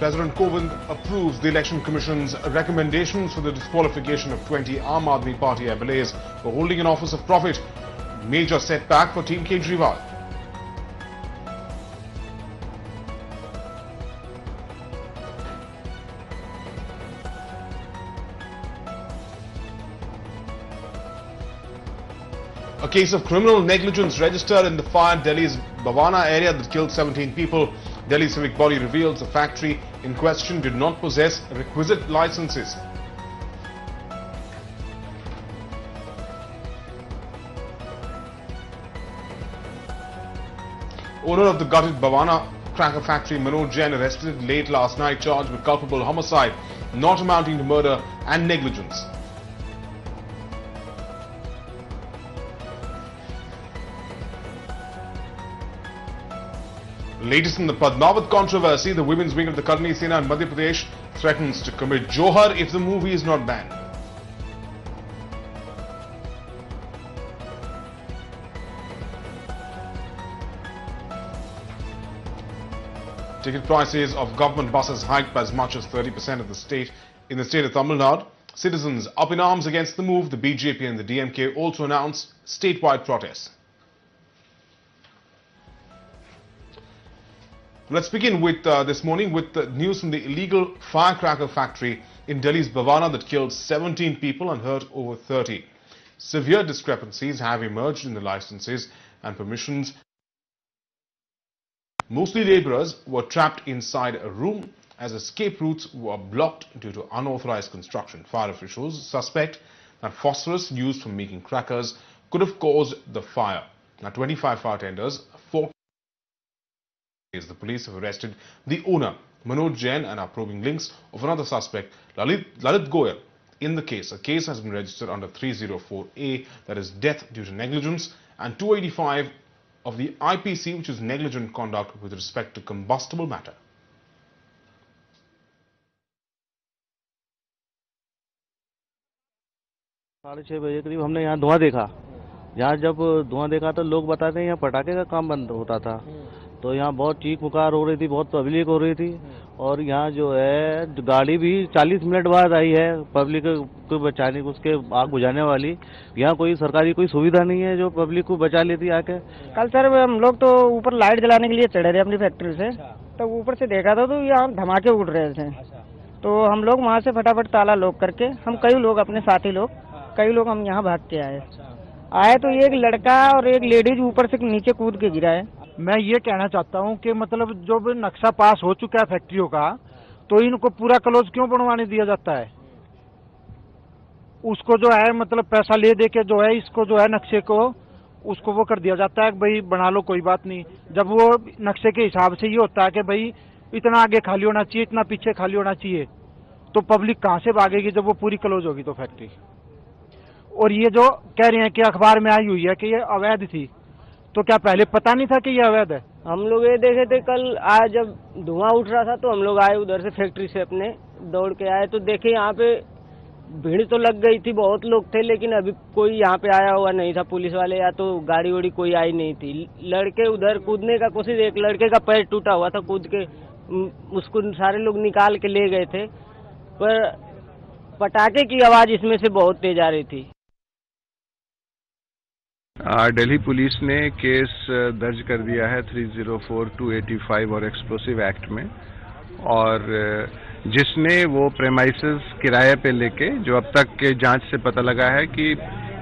President Kovind approves the Election Commission's recommendations for the disqualification of 20 Aam Aadmi Party MLAs for holding an office of profit. Major setback for Team Kejriwal. A case of criminal negligence registered in the fire in Delhi's Bhavana area that killed 17 people. Delhi civic body reveals the factory in question did not possess requisite licenses. Owner of the gutted Bhavana cracker factory, Manoj Jain, arrested late last night, charged with culpable homicide, not amounting to murder, and negligence. Latest in the Padmavat controversy, the women's wing of the Karni Sena in Madhya Pradesh threatens to commit Johar if the movie is not banned. Ticket prices of government buses hiked by as much as 30% in the state of Tamil Nadu. Citizens up in arms against the move. The BJP and the DMK also announced statewide protests. Let's begin with this morning with the news from the illegal firecracker factory in Delhi's Bhavana that killed 17 people and hurt over 30. Severe discrepancies have emerged in the licenses and permissions. Mostly labourers were trapped inside a room as escape routes were blocked due to unauthorized construction. Fire officials suspect that phosphorus used for making crackers could have caused the fire. Now, 25 fire tenders, 4 the police have arrested the owner, Manoj Jain, and are probing links of another suspect, Lalit Goyal, in the case. A case has been registered under 304A, that is death due to negligence, and 285 of the IPC, which is negligent conduct with respect to combustible matter. साढ़े 6 बजे करीब हमने यहाँ धुआं देखा। यहाँ जब धुआं देखा तो लोग बताते हैं यहाँ पटाखे का काम बंद होता था। तो यहाँ बहुत चीख पुकार हो रही थी, बहुत पब्लिक हो रही थी, और यहाँ जो है गाड़ी भी 40 मिनट बाद आई है पब्लिक को बचाने को, उसके आग बुझाने वाली। यहाँ कोई सरकारी कोई सुविधा नहीं है जो पब्लिक को बचा लेती आके। कल सर हम लोग तो ऊपर लाइट जलाने के लिए चढ़े थे अपनी फैक्ट्री से, तो ऊपर से देखा था तो यहाँ धमाके उड़ रहे थे। तो हम लोग वहाँ से फटाफट ताला लॉक करके, हम कई लोग अपने साथी लोग, कई लोग हम यहाँ भाग के आए तो एक लड़का और एक लेडीज ऊपर से नीचे कूद के गिरा है। मैं ये कहना चाहता हूँ कि मतलब जो भी नक्शा पास हो चुका है फैक्ट्रियों का, तो इनको पूरा क्लोज क्यों बनवाने दिया जाता है? उसको जो है मतलब पैसा ले दे के जो है इसको जो है नक्शे को उसको वो कर दिया जाता है कि भाई बना लो, कोई बात नहीं। जब वो नक्शे के हिसाब से ये होता है कि भाई इतना आगे खाली होना चाहिए, इतना पीछे खाली होना चाहिए, तो पब्लिक कहाँ से भागेगी जब वो पूरी क्लोज होगी तो फैक्ट्री। और ये जो कह रहे हैं कि अखबार में आई हुई है कि ये अवैध थी, तो क्या पहले पता नहीं था कि ये अवैध है? हम लोग ये देखे थे कल आज जब धुआं उठ रहा था तो हम लोग आए उधर से फैक्ट्री से अपने दौड़ के आए तो देखे यहाँ पे भीड़ तो लग गई थी, बहुत लोग थे, लेकिन अभी कोई यहाँ पे आया हुआ नहीं था, पुलिस वाले या तो गाड़ी वाड़ी कोई आई नहीं थी। लड़के उधर कूदने का कोशिश, एक लड़के का पैर टूटा हुआ था, कूद के उसको सारे लोग निकाल के ले गए थे, पर पटाखे की आवाज इसमें से बहुत तेज आ रही थी। दिल्ली पुलिस ने केस दर्ज कर दिया है 304, 285 और एक्सप्लोसिव एक्ट में, और जिसने वो प्रेमाइसेस किराए पे लेके, जो अब तक के जांच से पता लगा है कि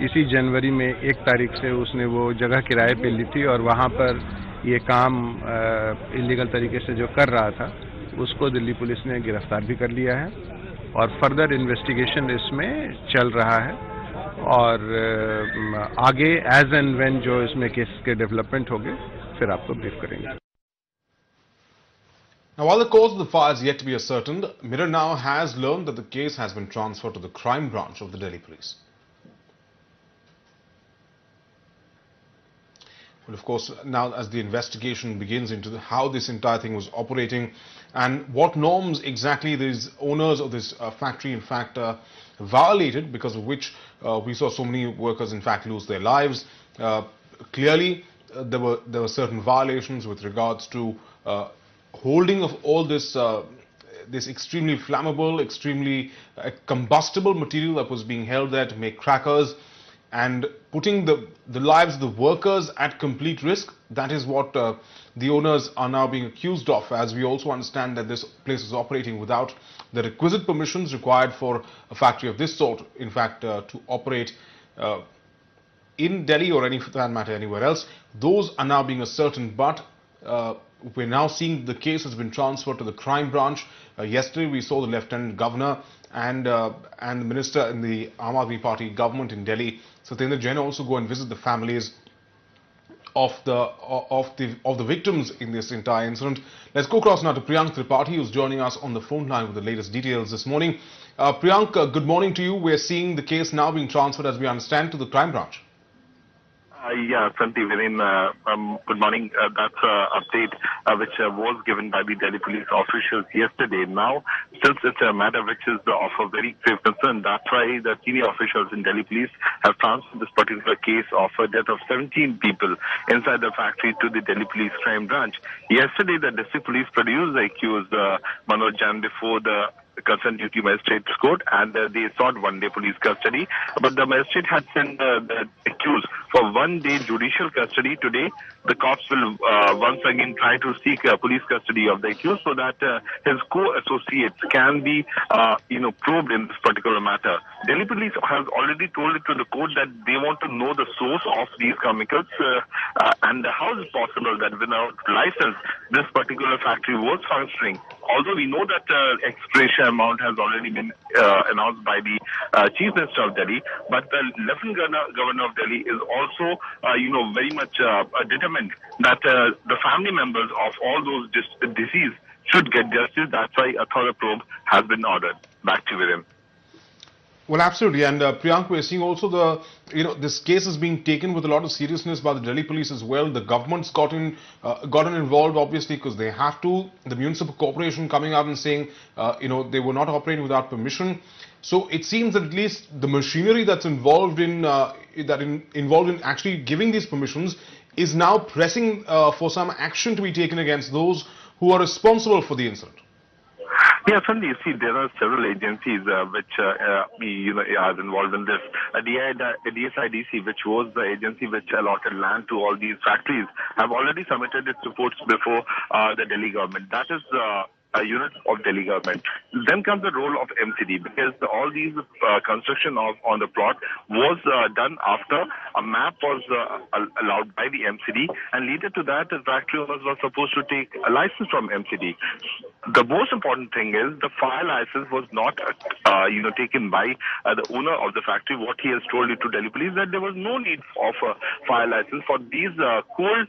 इसी जनवरी में 1 तारीख से उसने वो जगह किराए पे ली थी और वहाँ पर ये काम इलीगल तरीके से जो कर रहा था उसको दिल्ली पुलिस ने गिरफ्तार भी कर लिया है और फर्दर इन्वेस्टिगेशन इसमें चल रहा है। और आगे एज एंड व्हेन जो इसमें केस के डेवलपमेंट होंगे फिर आपको ब्रीफ करेंगे। Now, while the cause of the fire is yet to be ascertained, Mirror now has learned that the case has been transferred to the crime branch of the Delhi police. Well, of course, now as the investigation begins into how this entire thing was operating and what norms exactly these owners of this factory in fact violated, because of which we saw so many workers in fact lose their lives. Clearly, there were certain violations with regards to holding of all this this extremely flammable, extremely combustible material that was being held there to make crackers, and putting the lives of the workers at complete risk. That is what the owners are now being accused of, as we also understand that this place is operating without the requisite permissions required for a factory of this sort, in fact, to operate in Delhi or for that matter anywhere else. Those are now being ascertained, but we're now seeing the case has been transferred to the crime branch. Yesterday we saw the Lieutenant Governor and the Minister in the Aam Aadmi Party government in Delhi, Satyendra Jain, also go and visit the families of the victims in this entire incident. Let's go across now to Priyank Tripathi, who's joining us on the phone line with the latest details this morning. Priyank, good morning to you. We're seeing the case now being transferred, as we understand, to the crime branch. Yeah, Santi, good morning. That's an update which was given by the Delhi police officials yesterday. Now, since it's a matter which is of a very grave concern, that's why the senior officials in Delhi police have transferred this particular case of a death of 17 people inside the factory to the Delhi police crime branch. Yesterday, the district police produced the accused, Manoj Jain, before the concerned duty magistrate's court, and they sought one-day police custody. But the magistrate had sent the accused for one-day judicial custody. Today, the cops will once again try to seek police custody of the accused so that his co-associates can be, probed in this particular matter. Delhi police has already told it to the court that they want to know the source of these chemicals and how is it possible that without license this particular factory was functioning. Although we know that expiration amount has already been announced by the Chief Minister of Delhi, but the Lieutenant Governor of Delhi is also, very much determined that the family members of all those deceased should get justice. That's why a thorough probe has been ordered. Back to Viren. Well, absolutely. And Priyank, we're seeing also this case is being taken with a lot of seriousness by the Delhi police as well. The government's gotten involved, obviously, because they have to. The municipal corporation coming out and saying, they were not operating without permission. So it seems that at least the machinery that's involved in actually giving these permissions is now pressing for some action to be taken against those who are responsible for the incident. Yeah, certainly. You see, there are several agencies which are involved in this. DSIDC, which was the agency which allotted land to all these factories, have already submitted its reports before the Delhi government. That is a unit of Delhi government. Then comes the role of MCD, because all these construction on the plot was done after a map was allowed by the MCD, and later to that, the factory owners were supposed to take a license from MCD. The most important thing is the fire license was not, taken by the owner of the factory. What he has told it to Delhi police that there was no need of a fire license for these cool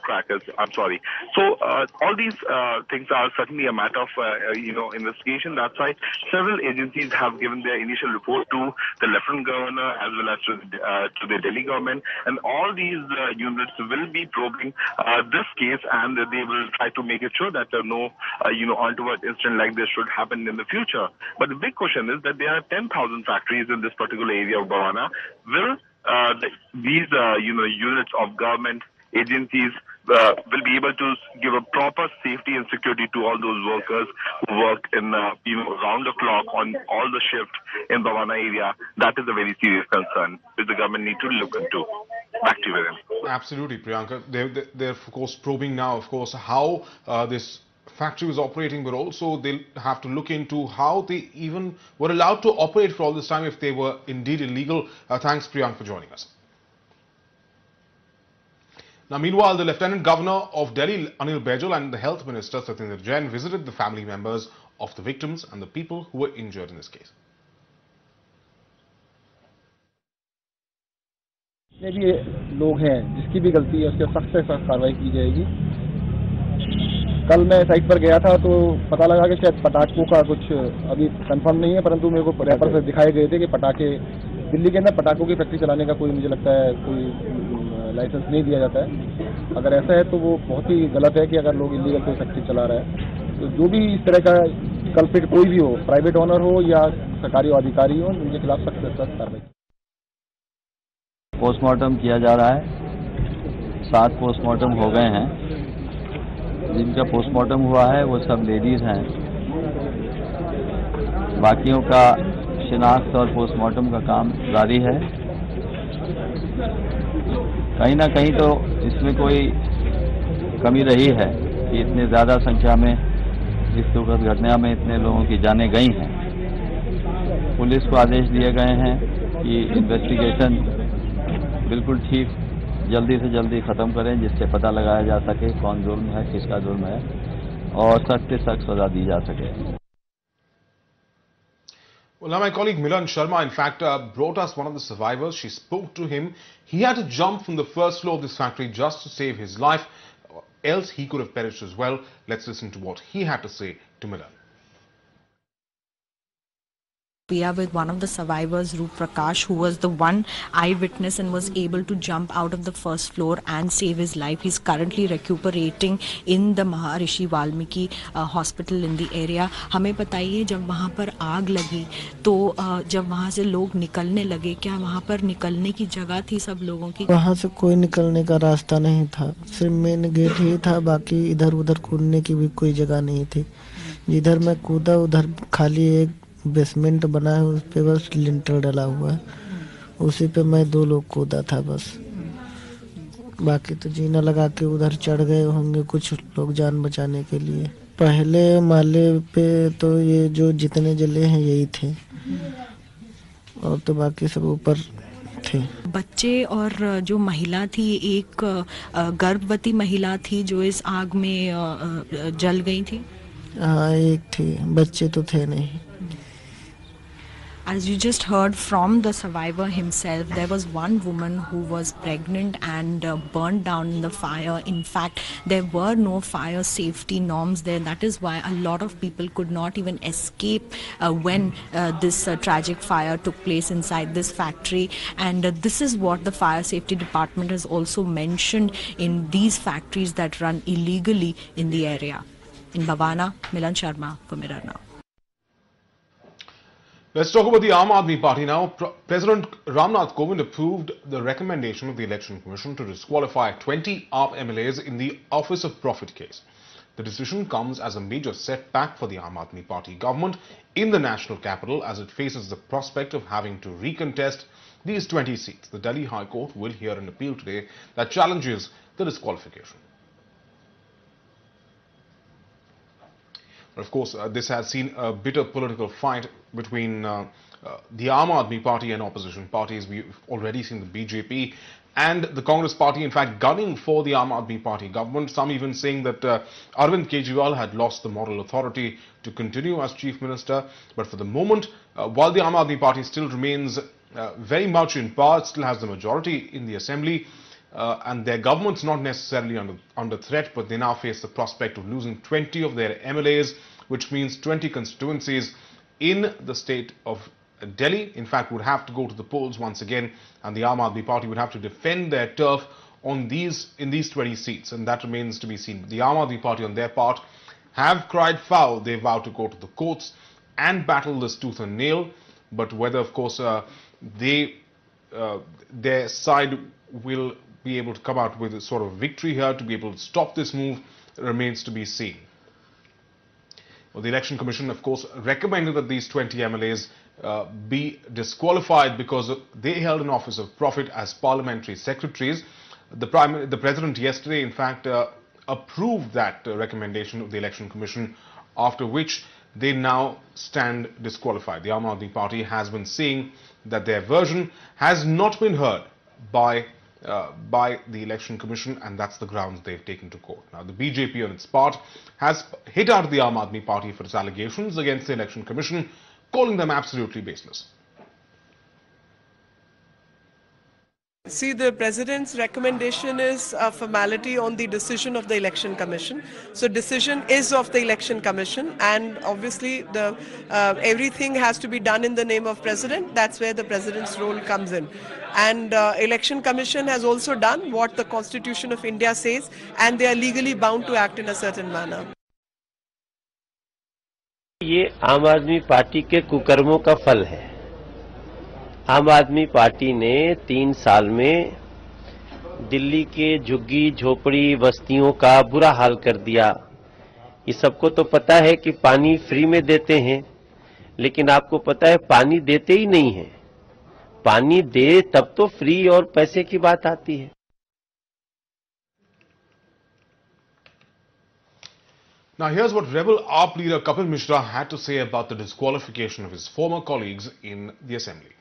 crackers. I'm sorry. So all these things are certainly a matter of investigation. That's why several agencies have given their initial report to the Lieutenant Governor as well as to the Delhi government, and all these units will be probing this case, and they will try to make it sure that no untoward incident like this should happen in the future. But the big question is that there are 10,000 factories in this particular area of Bhavana. Will these units of government agencies will be able to give a proper safety and security to all those workers who work in round the clock on all the shift in Bhavana area? That is a very serious concern which the government need to look into. Back to you, Viren. Absolutely, Priyanka. They're of course probing now, of course, how this factory was operating, but also they'll have to look into how they even were allowed to operate for all this time if they were indeed illegal. Thanks, Priyank, for joining us. Now, meanwhile, the Lieutenant Governor of Delhi, Anil Baijal, and the Health Minister, Satyendra Jain, visited the family members of the victims and the people who were injured in this case. जितने भी लोग हैं, जिसकी भी गलती है उसके सख्त से सख्त कार्रवाई की जाएगी। कल मैं साइट पर गया था तो पता लगा कि शायद पटाखों का कुछ अभी कंफर्म नहीं है, परंतु मेरे को पेपर से दिखाए गए थे कि पटाखे दिल्ली के अंदर पटाखों की फैक्ट्री चलाने का कोई, मुझे लगता है, कोई लाइसेंस नहीं दिया जाता है। अगर ऐसा है तो वो बहुत ही गलत है कि अगर लोग इलीगल कोई फैक्ट्री चला रहा है। तो जो भी इस तरह का कल्प्रिट कोई भी हो, प्राइवेट ओनर हो या सरकारी अधिकारी हो, उनके खिलाफ सख्त से सख्त कार्रवाई। पोस्टमार्टम किया जा रहा है, 7 पोस्टमार्टम हो गए हैं जिनका पोस्टमार्टम हुआ है वो सब लेडीज हैं। बाकियों का शिनाख्त और पोस्टमार्टम का काम जारी है। कहीं ना कहीं तो इसमें कोई कमी रही है कि इतने ज़्यादा संख्या में इस दुखद घटना में इतने लोगों की जानें गई हैं। पुलिस को आदेश दिए गए हैं कि इन्वेस्टिगेशन बिल्कुल ठीक जल्दी से जल्दी ख़त्म करें, जिससे पता लगाया जा सके कौन जुर्म है, किसका जुर्म है और सख्त से सख्त सजा दी जा सके। Well, now my colleague Milan Sharma, in fact, brought us one of the survivors. She spoke to him. He had to jump from the first floor of this factory just to save his life. Else he could have perished as well. Let's listen to what he had to say to Milan. We are with one of the survivors, Roop Prakash, who was the one eyewitness and was able to jump out of the first floor and save his life. He's currently recuperating in the Maharishi Valmiki hospital in the area. हमें बताइए, जब वहाँ पर आग लगी तो जब वहाँ से लोग निकलने लगे, क्या वहाँ पर निकलने की जगह थी सब लोगों की? वहाँ से कोई निकलने का रास्ता नहीं था, सिर्फ मेन गेट ही था, बाकी इधर उधर कूदने की भी कोई जगह नहीं थी। जिधर मैं कूदा उधर खाली एक बेसमेंट बना है, उस पे बस लिंटर डला हुआ है, उसी पे मैं 2 लोग कूदा था बस। बाकी तो जीना लगा के उधर चढ़ गए होंगे कुछ लोग जान बचाने के लिए। पहले माले पे तो ये जो जितने जले हैं यही थे और तो बाकी सब ऊपर थे। बच्चे और जो महिला थी, एक गर्भवती महिला थी जो इस आग में जल गई थी। हाँ, एक थी, बच्चे तो थे नहीं। As you just heard from the survivor himself, there was one woman who was pregnant and burned down in the fire. In fact, there were no fire safety norms there. That is why a lot of people could not even escape when this tragic fire took place inside this factory. And this is what the fire safety department has also mentioned in these factories that run illegally in the area. In Bhavana, Milan Sharma for Mirror Now. Let's talk about the Aam Aadmi Party now. President Ramnath Kovind approved the recommendation of the Election Commission to disqualify 20 AAP MLAs in the Office of Profit case. The decision comes as a major setback for the Aam Aadmi Party government in the national capital as it faces the prospect of having to recontest these 20 seats. The Delhi High Court will hear an appeal today that challenges the disqualification. Of course, this has seen a bitter political fight between the Aam Aadmi Party and opposition parties. We've already seen the BJP and the Congress Party, in fact, gunning for the Aam Aadmi Party government. Some even saying that Arvind Kejriwal had lost the moral authority to continue as Chief Minister. But for the moment, while the Aam Aadmi Party still remains very much in power, it still has the majority in the Assembly, and their government's not necessarily under threat, but they now face the prospect of losing 20 of their MLAs, which means 20 constituencies in the state of Delhi. In fact, would have to go to the polls once again, and the Aam Aadmi Party would have to defend their turf in these 20 seats, and that remains to be seen. The Aam Aadmi Party, on their part, have cried foul. They vowed to go to the courts and battle this tooth and nail, but whether, of course, their side will be able to come out with a sort of victory here to be able to stop this move remains to be seen. Well, the Election Commission, of course, recommended that these 20 MLAs be disqualified because they held an office of profit as parliamentary secretaries. The President yesterday, in fact, approved that recommendation of the Election Commission, after which they now stand disqualified. The Aam Aadmi Party has been saying that their version has not been heard by the Election Commission, and that's the grounds they've taken to court. Now, the BJP on its part has hit out the Aam Aadmi Party for its allegations against the Election Commission, calling them absolutely baseless. See, the President's recommendation is a formality on the decision of the Election Commission. So decision is of the Election Commission, and obviously everything has to be done in the name of President. That's where the President's role comes in. And Election Commission has also done what the Constitution of India says, and they are legally bound to act in a certain manner. ये आम आदमी party के कुकर्मों का फल है। आम आदमी party ने 3 साल में दिल्ली के झुग्गी झोपड़ी बस्तियों का बुरा हाल कर दिया। ये सबको तो पता है कि पानी फ्री में देते हैं, लेकिन आपको पता है पानी देते ही नहीं है। पानी दे तब तो फ्री और पैसे की बात आती है। Now here's what rebel AAP leader Kapil Mishra had to say about the disqualification of his former colleagues in the assembly.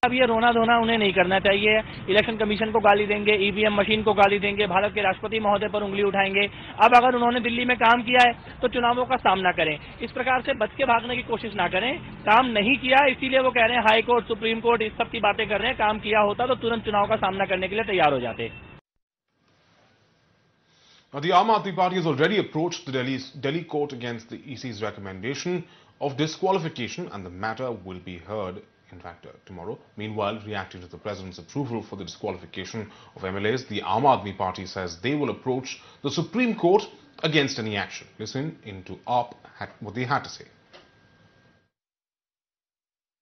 अब ये रोना धोना उन्हें नहीं करना चाहिए। इलेक्शन कमीशन को गाली देंगे, ईवीएम मशीन को गाली देंगे, भारत के राष्ट्रपति महोदय पर उंगली उठाएंगे। अब अगर उन्होंने दिल्ली में काम किया है तो चुनावों का सामना करें। इस प्रकार से बच के भागने की कोशिश ना करें। काम नहीं किया इसीलिए वो कह रहे हैं हाई कोर्ट, सुप्रीम कोर्ट, इस सब की बातें कर रहे हैं। काम किया होता तो तुरंत चुनाव का सामना करने के लिए तैयार हो जाते। Now, the Aam Aadmi Party has already approached the Delhi court against the EC's recommendation of disqualification, and the matter will be heard, in fact, tomorrow. Meanwhile, reacting to the President's approval for the disqualification of MLAs, the Aam Aadmi Party says they will approach the Supreme Court against any action. Listen into AAP, what they had to say.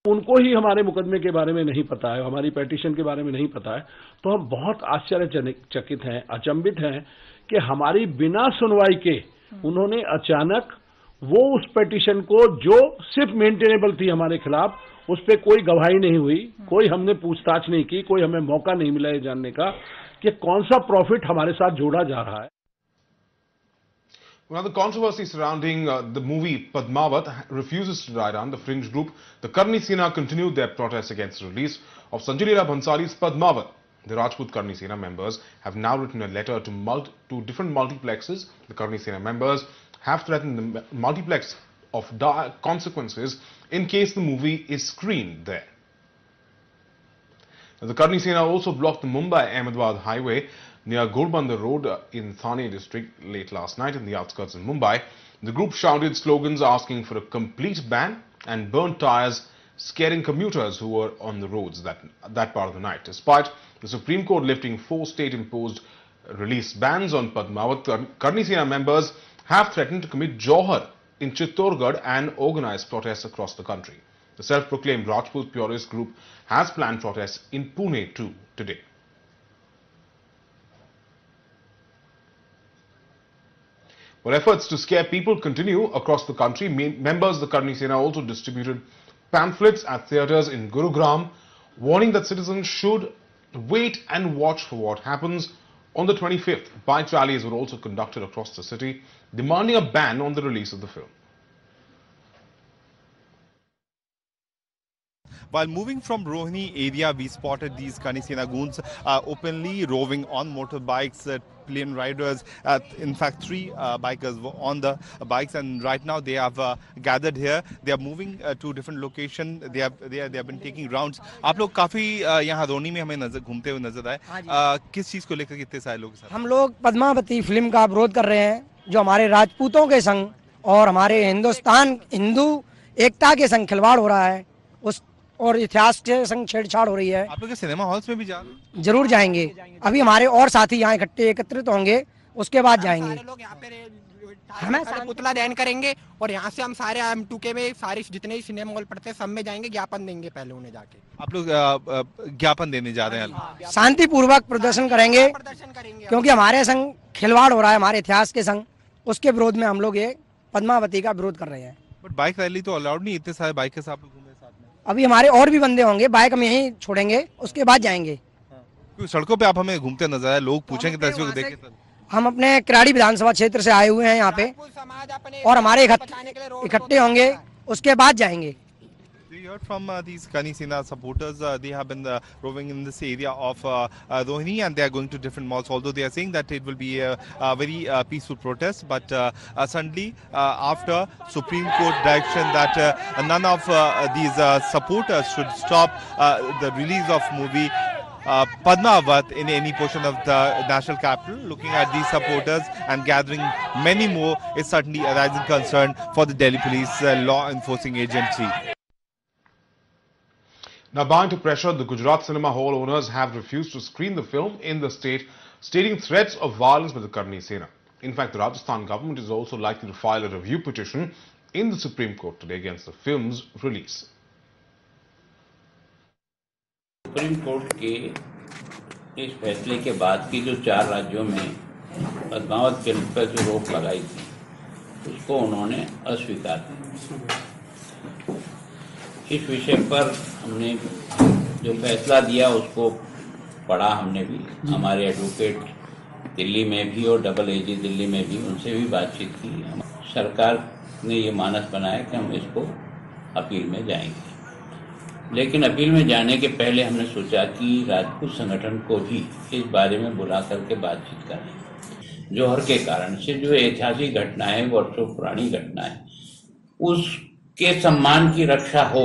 उनको ही हमारे मुकदमे के बारे में नहीं पता है, हमारी पेटिशन के बारे में नहीं पता है, तो हम बहुत आश्चर्यचकित हैं, अचंभित हैं कि हमारी बिना सुनवाई के उन्होंने अचानक वो उस पेटिशन को जो सिर्फ मेंटेनेबल थी हमारे खिलाफ, उस पर कोई गवाही नहीं हुई, कोई हमने पूछताछ नहीं की, कोई हमें मौका नहीं मिला ये जानने का कि कौन सा प्रॉफिट हमारे साथ जोड़ा जा रहा है। Well, the controversy surrounding the movie Padmavat refuses to die down. The fringe group, the Karni Sena, continued their protests against the release of Sanjay Leela Bhansali's Padmavat. The Rajput Karni Sena members have now written a letter to different multiplexes. The Karni Sena members have threatened the multiplex of dire consequences in case the movie is screened there. The Karni Sena also blocked the Mumbai-Ahmedabad highway near Ghorbandar Road in Thane district late last night in the outskirts of Mumbai. The group shouted slogans asking for a complete ban and burnt tires, scaring commuters who were on the roads that part of the night. Despite the Supreme Court lifting 4 state-imposed release bans on Padmavat, Karni Sena members have threatened to commit Johar in Chittorgarh and organize protests across the country. The self-proclaimed Rajput purist group has planned protests in Pune too today. Well, efforts to scare people continue across the country. Members of the Karni Sena also distributed pamphlets at theatres in Gurugram, warning that citizens should wait and watch for what happens on the 25th. Bike rallies were also conducted across the city, demanding a ban on the release of the film. While moving from Rohini area, we spotted these Karni Sena goons openly roving on motorbikes. Plane riders, in fact 3 bikers were on the bikes, and right now they have gathered here. They are moving to different location. They have been taking rounds. आप लोग काफी यहाँ रोनी में हमें घूमते हुए नजर आए। किस चीज को लेकर कितने सारे लोग साथ? हम लोग पद्मावती फिल्म का विरोध कर रहे हैं, जो हमारे राजपूतों के संग और हमारे हिंदू एकता के संग खिलवाड़ हो रहा है, उस और इतिहास के संग छेड़छाड़ हो रही है। आप लोग सिनेमा हॉल्स में भी जा रहे हैं? जरूर जाएंगे। अभी हमारे और साथी यहाँ एकत्रित होंगे, उसके बाद जाएंगे। लोग यहाँ पे हमें पुतला दहन करेंगे और यहाँ से हम सारे M2K में सारे जितने सिनेमा हॉल पड़ते हैं सब में जाएंगे, ज्ञापन देंगे पहले उन्हें जाके। आप लोग ज्ञापन देने जा रहे हैं? शांतिपूर्वक प्रदर्शन करेंगे, क्योंकि हमारे संग खिलवाड़ हो रहा है, हमारे इतिहास के संग। उसके विरोध में हम लोग ये पद्मावती का विरोध कर रहे हैं। बट बाइक रैली तो अलाउड नहीं, इतने सारे बाइक के साथ घूमे साथ में। अभी हमारे और भी बंदे होंगे, बाइक हम यहीं छोड़ेंगे, उसके बाद जाएंगे। सड़कों पे आप हमें घूमते नजर आए, लोग पूछेंगे तस्वीर को देख के। हम अपने किराड़ी विधानसभा क्षेत्र से आए हुए हैं यहाँ पे, और हमारे इकट्ठे होंगे, उसके बाद जाएंगे। We heard from these Karni Sena supporters. They have been roving in this area of Rohini, and they are going to different malls. Although they are saying that it will be a very peaceful protest, but suddenly after Supreme Court direction that none of these supporters should stop the release of movie Padmavat in any portion of the national capital. Looking at these supporters and gathering many more is certainly a rising concern for the Delhi police law enforcing agency. Now, bowing to pressure, the Gujarat cinema hall owners have refused to screen the film in the state, stating threats of violence by the Karni Sena. In fact, the Rajasthan government is also likely to file a review petition in the Supreme Court today against the film's release. Supreme court के इस फैसले के बाद की जो 4 राज्यों में Padmaavat film पर जो रोक लगाई थी उसको उन्होंने अस्वीकार किया। इस विषय पर हमने जो फैसला दिया उसको पढ़ा, हमने भी, हमारे एडवोकेट दिल्ली में भी और डबल एजी दिल्ली में भी उनसे भी बातचीत की। सरकार ने ये मानस बनाया कि हम इसको अपील में जाएंगे, लेकिन अपील में जाने के पहले हमने सोचा कि राजपूत संगठन को भी इस बारे में बुला करके बातचीत करें। जौहर के कारण से जो ऐतिहासिक घटना है, वर्षों पुरानी घटना है, उसके सम्मान की रक्षा हो,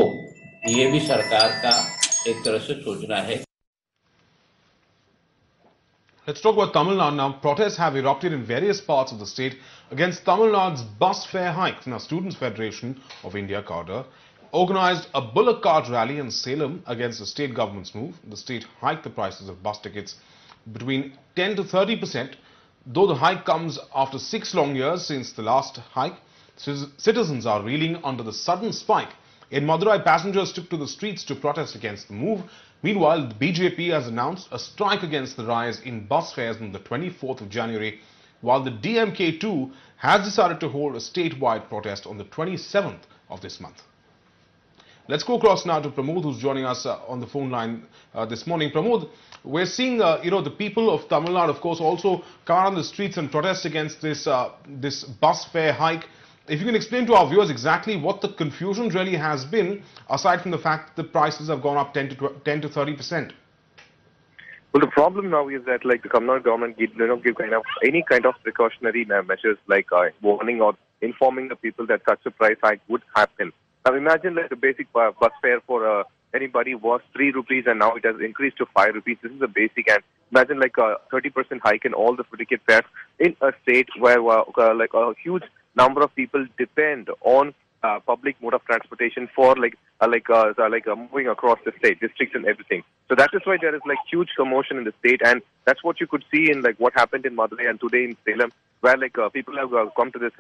ये भी सरकार का एक तरह से सोचना है। Let's talk about Tamil Nadu now. Protests have erupted in various parts of the state against Tamil Nadu's bus fare hikes. Now, Students' Federation of India, CADA, organized a bullock cart rally in Salem against the state government's move. The state hiked the prices of bus tickets between 10 to 30%. Though the hike comes after 6 long years since the last hike, citizens are reeling under the sudden spike. In Madurai, passengers took to the streets to protest against the move. Meanwhile, the BJP has announced a strike against the rise in bus fares on the 24th of January, while the DMK too has decided to hold a statewide protest on the 27th of this month. Let's go across now to Pramod, who's joining us on the phone line this morning. Pramod, we're seeing, the people of Tamil Nadu, of course, also come out on the streets and protest against this bus fare hike. If you can explain to our viewers exactly what the confusion really has been, aside from the fact that the prices have gone up 10 to 30%. Well, the problem now is that, like, the Tamil Nadu government give any kind of precautionary measures, like warning or informing the people that such a price hike would happen. Now, imagine like the basic bus fare for anybody was 3 rupees, and now it has increased to 5 rupees. This is the basic, and imagine like a 30% hike in all the ticket fares in a state where like a huge number of people depend on public mode of transportation for moving across the state, districts and everything. So that is why there is like huge commotion in the state, and that's what you could see in like what happened in Madurai and today in Salem, where like people have come to this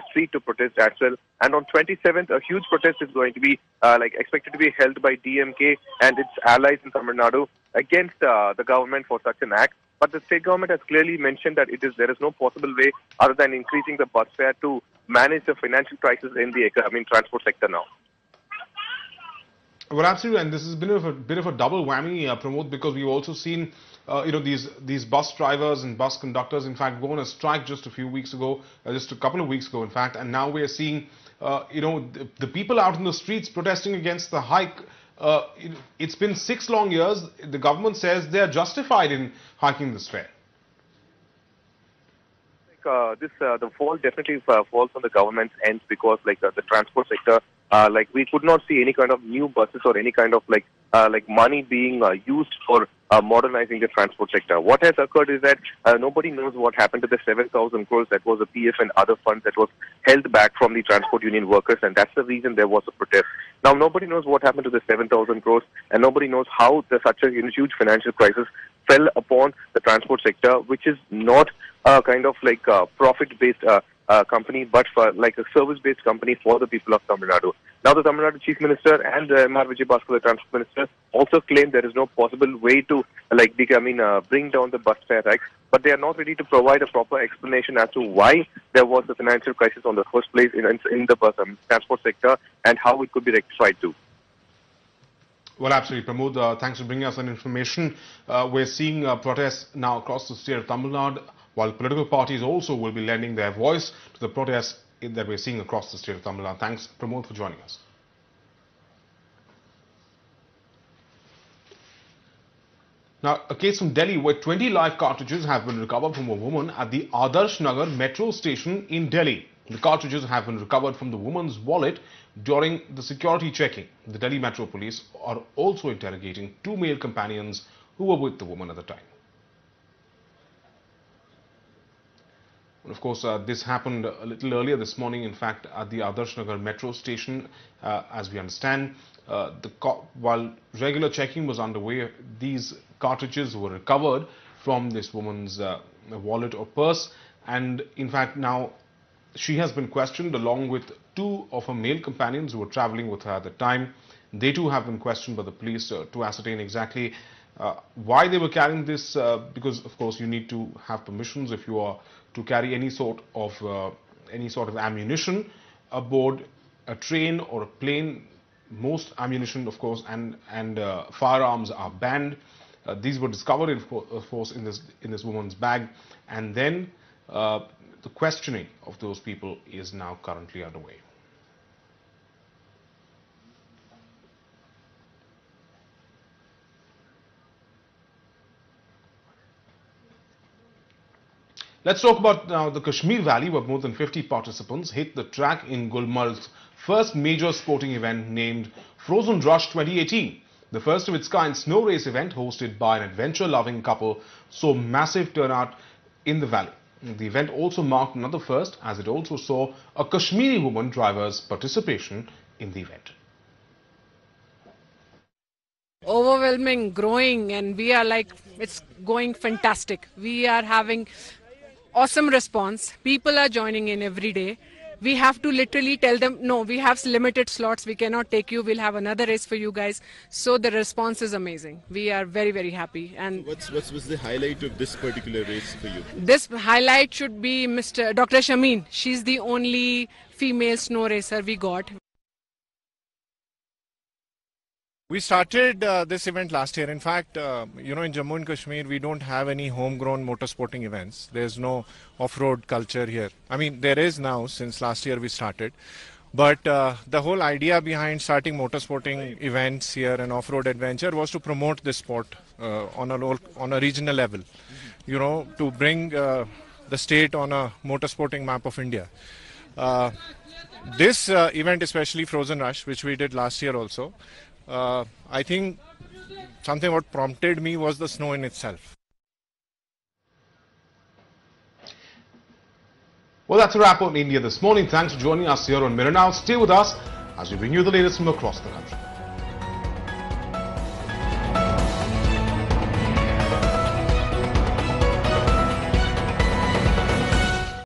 street to protest as well. And on 27th, a huge protest is going to be expected to be held by DMK and its allies in Tamil Nadu against the government for such an act. But the state government has clearly mentioned that there is no possible way other than increasing the bus fare to manage the financial crisis in the transport sector now. Well, absolutely, and this has been a bit of a double whammy, Pramod, because we've also seen, these bus drivers and bus conductors, in fact, go on a strike just a few weeks ago, just a couple of weeks ago, in fact, and now we are seeing, the people out in the streets protesting against the hike. It's been 6 long years. The government says they are justified in hiking this fare. The fall definitely falls on the government's end, because the transport sector, we could not see any kind of new buses or any kind of money being used for modernizing the transport sector. What has occurred is that nobody knows what happened to the 7,000 crores that was the PF and other funds that was held back from the transport union workers, and that's the reason there was a protest. Now nobody knows what happened to the 7,000 crores, and nobody knows how such a huge financial crisis fell upon the transport sector, which is not a kind of profit-based company, but for like a service-based company for the people of Tamil Nadu. Now the Tamil Nadu Chief Minister and M.R. Vijayabhaskar, the Transport Minister, also claim there is no possible way to bring down the bus fare hikes, but they are not ready to provide a proper explanation as to why there was a financial crisis on the first place in the bus transport sector and how it could be rectified too. Well, absolutely, Pramod. Thanks for bringing us that information. We're seeing protests now across the state of Tamil Nadu, while political parties also will be lending their voice to the protests that we're seeing across the state of Tamil Nadu. Thanks, Pramod, for joining us. Now, a case from Delhi where 20 live cartridges have been recovered from a woman at the Adarsh Nagar metro station in Delhi. The cartridges have been recovered from the woman's wallet during the security checking. The Delhi Metro Police are also interrogating 2 male companions who were with the woman at the time. And of course, this happened a little earlier this morning, in fact, at the Adarsh Nagar metro station. As we understand, while regular checking was underway, these cartridges were recovered from this woman's wallet or purse, and in fact now she has been questioned along with 2 of her male companions who were traveling with her at the time. They too have been questioned by the police to ascertain exactly why they were carrying this, because of course you need to have permissions if you are to carry any sort of ammunition aboard a train or a plane. Most ammunition, of course, and firearms are banned. These were discovered, of course, in this woman's bag, and then the questioning of those people is now currently underway. Let's talk about now the Kashmir Valley, where more than 50 participants hit the track in Gulmarg's first major sporting event named Frozen Rush 2018. The first of its kind snow race event hosted by an adventure-loving couple saw massive turnout in the valley. The event also marked another first, as it also saw a Kashmiri woman driver's participation in the event. Overwhelming, growing, and we are like, it's going fantastic. We are having awesome response. People are joining in every day. We have to literally tell them, no, we have limited slots, we cannot take you, we'll have another race for you guys. So the response is amazing. We are very, very happy. And so what's the highlight of this particular race for you? This highlight should be Dr. Shameen. She's the only female snow racer we got. We started this event last year. In fact, in Jammu and Kashmir, we don't have any homegrown motorsporting events. There's no off-road culture here. I mean, there is now, since last year we started. But the whole idea behind starting motorsporting events here and off-road adventure was to promote this sport on a regional level, to bring the state on a motorsporting map of India. This event, especially Frozen Rush, which we did last year also, I think something what prompted me was the snow in itself. Well, that's a wrap on India this morning. Thanks for joining us here on Mirror Now. Stay with us as we bring you the latest from across the country.